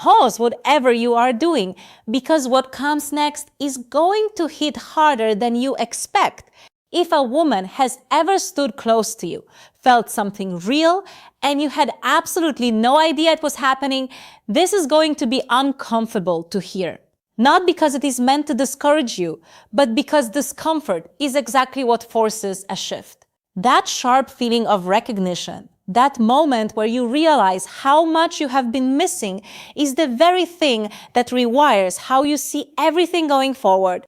Pause whatever you are doing, because what comes next is going to hit harder than you expect. If a woman has ever stood close to you, felt something real, and you had absolutely no idea it was happening, this is going to be uncomfortable to hear. Not because it is meant to discourage you, but because discomfort is exactly what forces a shift. That sharp feeling of recognition, that moment where you realize how much you have been missing, is the very thing that rewires how you see everything going forward.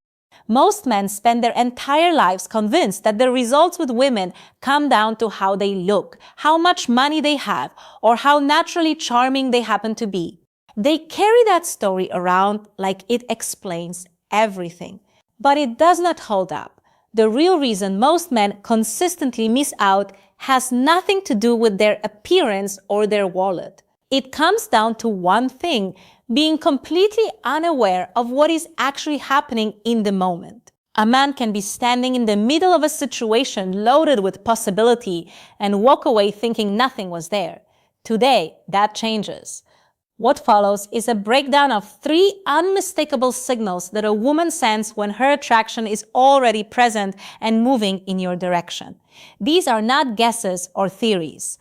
Most men spend their entire lives convinced that the results with women come down to how they look, how much money they have, or how naturally charming they happen to be. They carry that story around like it explains everything. But it does not hold up. The real reason most men consistently miss out has nothing to do with their appearance or their wallet. It comes down to one thing: being completely unaware of what is actually happening in the moment. A man can be standing in the middle of a situation loaded with possibility and walk away thinking nothing was there. Today, that changes. What follows is a breakdown of 3 unmistakable signals that a woman sends when her attraction is already present and moving in your direction. These are not guesses or theories.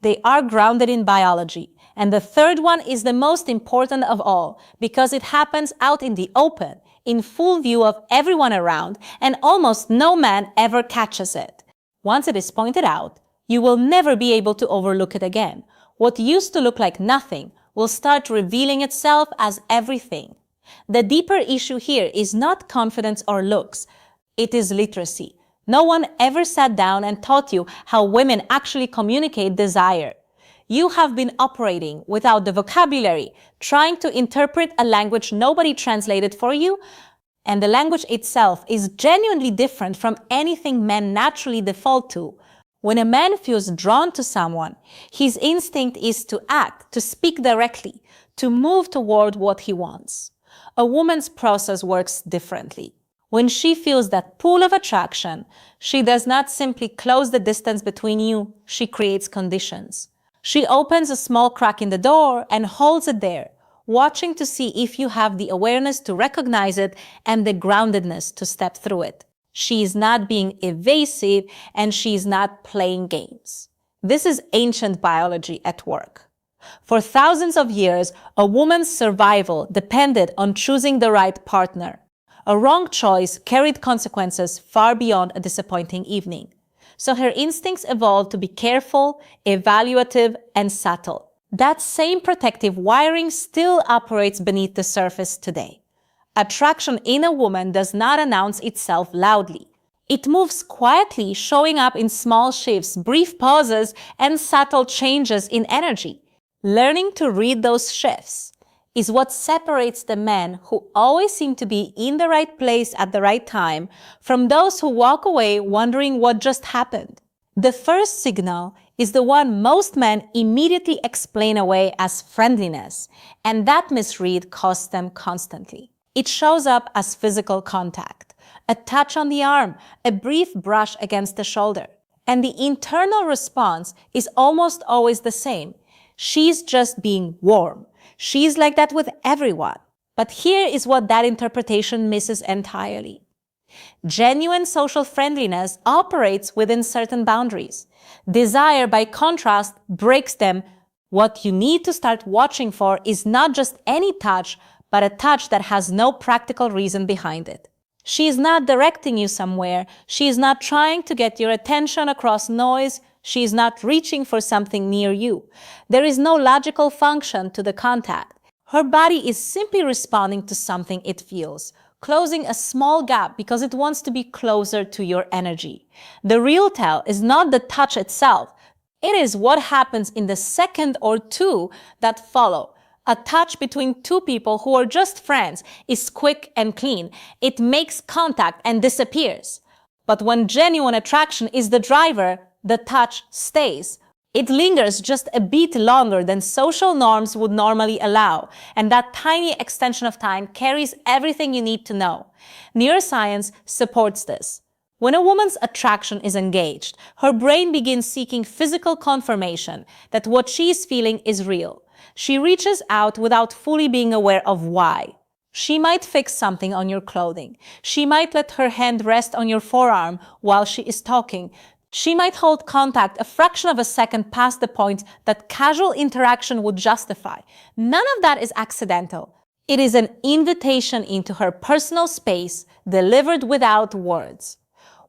They are grounded in biology. And the third one is the most important of all, because it happens out in the open, in full view of everyone around, and almost no man ever catches it. Once it is pointed out, you will never be able to overlook it again. What used to look like nothing will start revealing itself as everything. The deeper issue here is not confidence or looks. It is literacy. No one ever sat down and taught you how women actually communicate desire. You have been operating without the vocabulary, trying to interpret a language nobody translated for you, and the language itself is genuinely different from anything men naturally default to. When a man feels drawn to someone, his instinct is to act, to speak directly, to move toward what he wants. A woman's process works differently. When she feels that pull of attraction, she does not simply close the distance between you, she creates conditions. She opens a small crack in the door and holds it there, watching to see if you have the awareness to recognize it and the groundedness to step through it. She is not being evasive, and she is not playing games. This is ancient biology at work. For thousands of years, a woman's survival depended on choosing the right partner. A wrong choice carried consequences far beyond a disappointing evening. So her instincts evolved to be careful, evaluative, and subtle. That same protective wiring still operates beneath the surface today. Attraction in a woman does not announce itself loudly. It moves quietly, showing up in small shifts, brief pauses, and subtle changes in energy. Learning to read those shifts is what separates the men who always seem to be in the right place at the right time from those who walk away wondering what just happened. The first signal is the one most men immediately explain away as friendliness, and that misread costs them constantly. It shows up as physical contact, a touch on the arm, a brief brush against the shoulder. And the internal response is almost always the same. She's just being warm. She's like that with everyone. But here is what that interpretation misses entirely. Genuine social friendliness operates within certain boundaries. Desire, by contrast, breaks them. What you need to start watching for is not just any touch, but a touch that has no practical reason behind it. She is not directing you somewhere. She is not trying to get your attention across noise. She is not reaching for something near you. There is no logical function to the contact. Her body is simply responding to something it feels, closing a small gap because it wants to be closer to your energy. The real tell is not the touch itself. It is what happens in the second or two that follow. A touch between two people who are just friends is quick and clean. It makes contact and disappears. But when genuine attraction is the driver, the touch stays. It lingers just a bit longer than social norms would normally allow, and that tiny extension of time carries everything you need to know. Neuroscience supports this. When a woman's attraction is engaged, her brain begins seeking physical confirmation that what she is feeling is real. She reaches out without fully being aware of why. She might fix something on your clothing. She might let her hand rest on your forearm while she is talking. She might hold contact a fraction of a second past the point that casual interaction would justify. None of that is accidental. It is an invitation into her personal space delivered without words.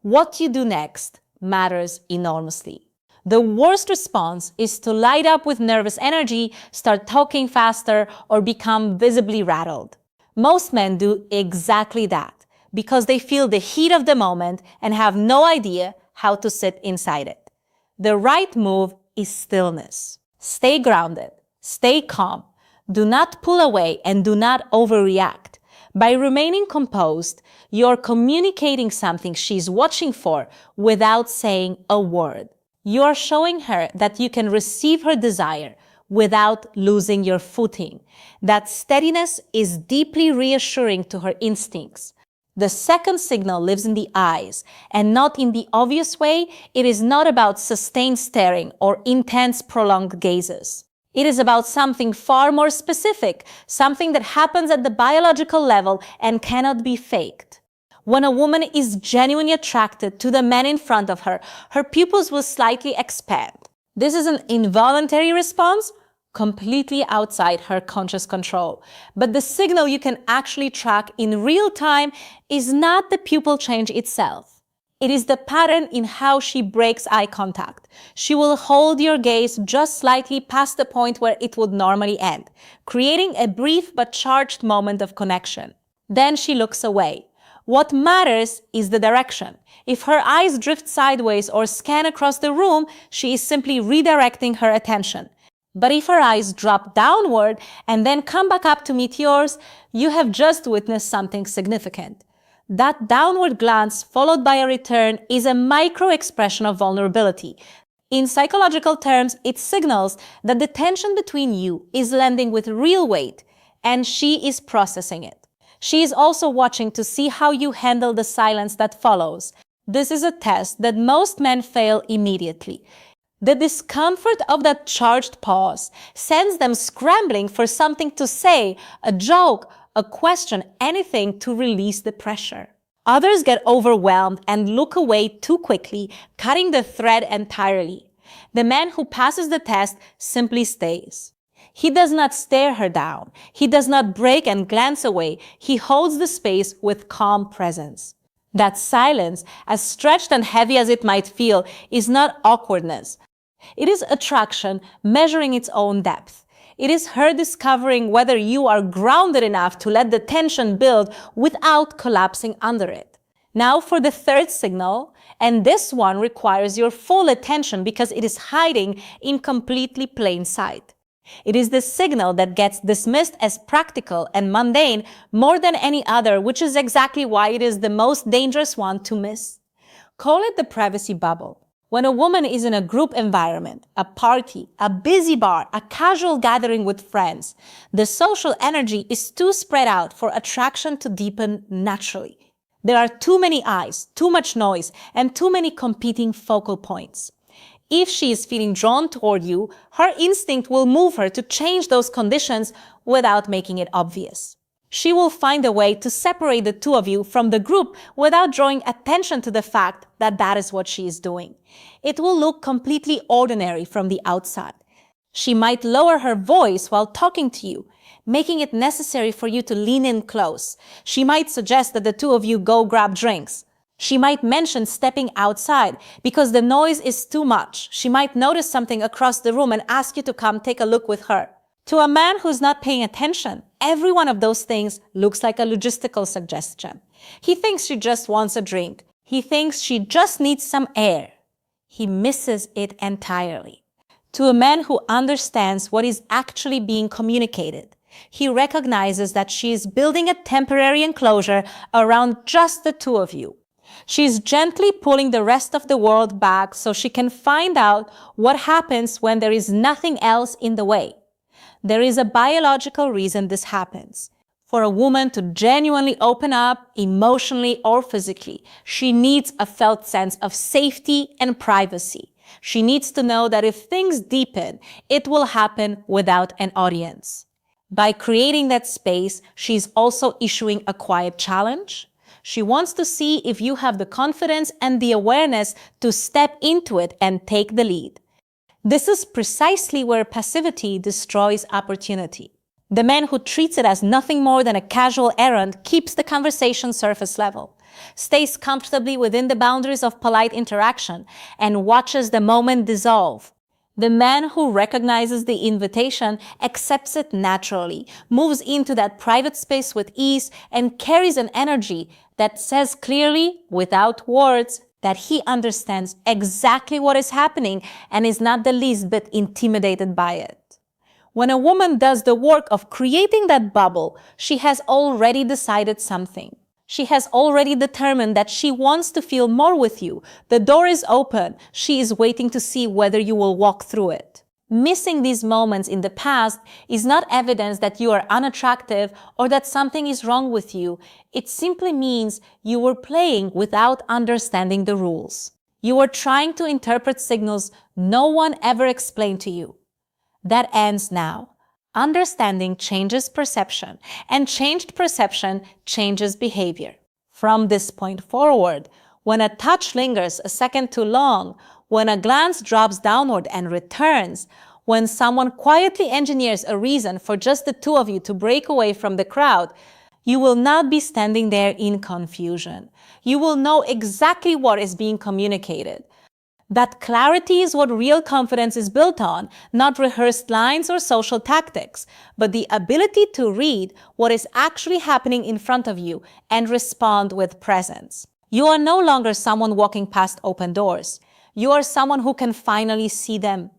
What you do next matters enormously. The worst response is to light up with nervous energy, start talking faster, or become visibly rattled. Most men do exactly that because they feel the heat of the moment and have no idea how to sit inside it. The right move is stillness. Stay grounded. Stay calm. Do not pull away and do not overreact. By remaining composed, you're communicating something she's watching for without saying a word. You are showing her that you can receive her desire without losing your footing. That steadiness is deeply reassuring to her instincts. The second signal lives in the eyes, and not in the obvious way. It is not about sustained staring or intense prolonged gazes. It is about something far more specific, something that happens at the biological level and cannot be faked. When a woman is genuinely attracted to the man in front of her, her pupils will slightly expand. This is an involuntary response, completely outside her conscious control. But the signal you can actually track in real time is not the pupil change itself. It is the pattern in how she breaks eye contact. She will hold your gaze just slightly past the point where it would normally end, creating a brief but charged moment of connection. Then she looks away. What matters is the direction. If her eyes drift sideways or scan across the room, she is simply redirecting her attention. But if her eyes drop downward and then come back up to meet yours, you have just witnessed something significant. That downward glance followed by a return is a micro-expression of vulnerability. In psychological terms, it signals that the tension between you is landing with real weight, and she is processing it. She is also watching to see how you handle the silence that follows. This is a test that most men fail immediately. The discomfort of that charged pause sends them scrambling for something to say, a joke, a question, anything to release the pressure. Others get overwhelmed and look away too quickly, cutting the thread entirely. The man who passes the test simply stays. He does not stare her down. He does not break and glance away. He holds the space with calm presence. That silence, as stretched and heavy as it might feel, is not awkwardness. It is attraction measuring its own depth. It is her discovering whether you are grounded enough to let the tension build without collapsing under it. Now for the third signal, and this one requires your full attention because it is hiding in completely plain sight. It is the signal that gets dismissed as practical and mundane more than any other, which is exactly why it is the most dangerous one to miss. Call it the privacy bubble. When a woman is in a group environment, a party, a busy bar, a casual gathering with friends, the social energy is too spread out for attraction to deepen naturally. There are too many eyes, too much noise, and too many competing focal points. If she is feeling drawn toward you, her instinct will move her to change those conditions without making it obvious. She will find a way to separate the two of you from the group without drawing attention to the fact that that is what she is doing. It will look completely ordinary from the outside. She might lower her voice while talking to you, making it necessary for you to lean in close. She might suggest that the two of you go grab drinks. She might mention stepping outside because the noise is too much. She might notice something across the room and ask you to come take a look with her. To a man who's not paying attention, every one of those things looks like a logistical suggestion. He thinks she just wants a drink. He thinks she just needs some air. He misses it entirely. To a man who understands what is actually being communicated, he recognizes that she is building a temporary enclosure around just the two of you. She is gently pulling the rest of the world back so she can find out what happens when there is nothing else in the way. There is a biological reason this happens. For a woman to genuinely open up, emotionally or physically, she needs a felt sense of safety and privacy. She needs to know that if things deepen, it will happen without an audience. By creating that space, she's also issuing a quiet challenge. She wants to see if you have the confidence and the awareness to step into it and take the lead. This is precisely where passivity destroys opportunity. The man who treats it as nothing more than a casual errand keeps the conversation surface level, stays comfortably within the boundaries of polite interaction, and watches the moment dissolve. The man who recognizes the invitation accepts it naturally, moves into that private space with ease, and carries an energy that says clearly, without words, that he understands exactly what is happening and is not the least bit intimidated by it. When a woman does the work of creating that bubble, she has already decided something. She has already determined that she wants to feel more with you. The door is open. She is waiting to see whether you will walk through it. Missing these moments in the past is not evidence that you are unattractive or that something is wrong with you. It simply means you were playing without understanding the rules. You were trying to interpret signals no one ever explained to you. That ends now. Understanding changes perception, and changed perception changes behavior. From this point forward, when a touch lingers a second too long, when a glance drops downward and returns, when someone quietly engineers a reason for just the two of you to break away from the crowd, you will not be standing there in confusion. You will know exactly what is being communicated. That clarity is what real confidence is built on, not rehearsed lines or social tactics, but the ability to read what is actually happening in front of you and respond with presence. You are no longer someone walking past open doors. You are someone who can finally see them.